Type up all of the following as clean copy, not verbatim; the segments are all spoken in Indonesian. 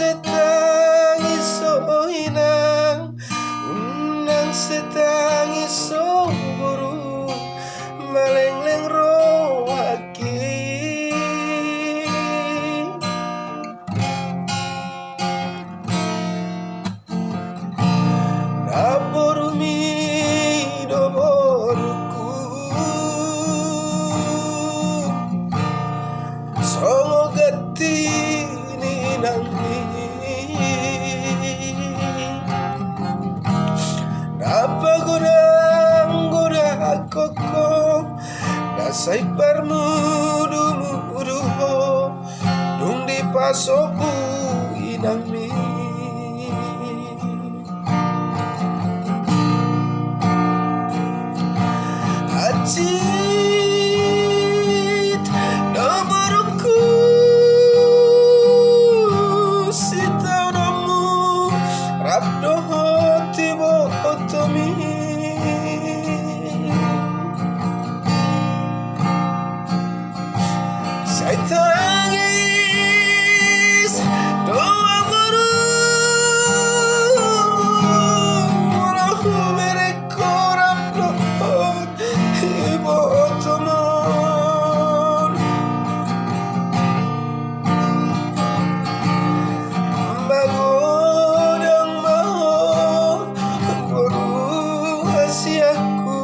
setangi so inang, unang setangi so buru, malengleng ro haki. Naboru mi doboruku, songo gati ni nangmi. Napa gorang koko, nasai parmudu mudu ho, dung di pasobu inangmi. Acit nomorku sita namu rabdo tibo otomi. Saya tangis doa baru walau mereka rabdo tibo otomon. Magodang mau baru asiaku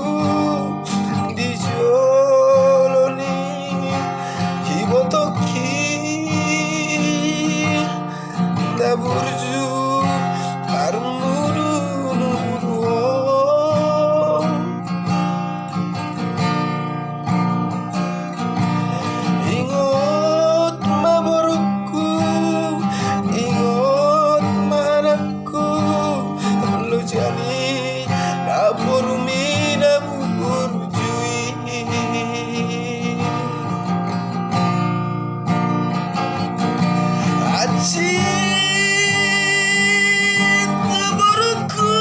dijoloni hibotoki naburju armudu nuduo. Ingot maboruku, ingot manaku, lu jani naburu mi naburu jui. Acit naboruku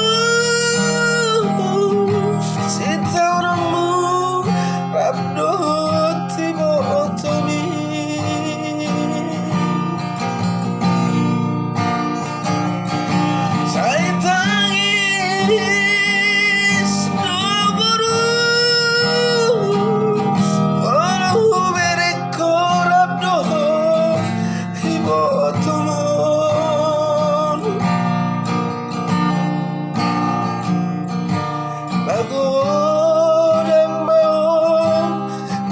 sita namu rabdo tibo otomi. Saya tangis doboru walau mereka rabdo tibo otomon. Magodang mau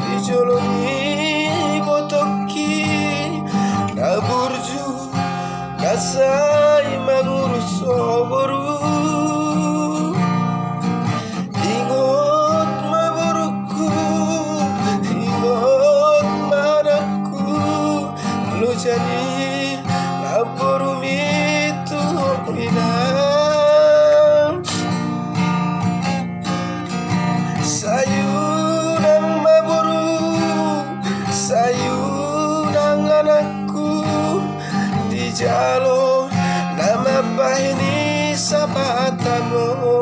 dijoloni botoki naburju nasai mangurus soboru. Ingot maboruku, ingot manaku, lu jani naboru mitu inang. Sayunang maboru, sayunang anakku, di jalo nama bahini sabatano.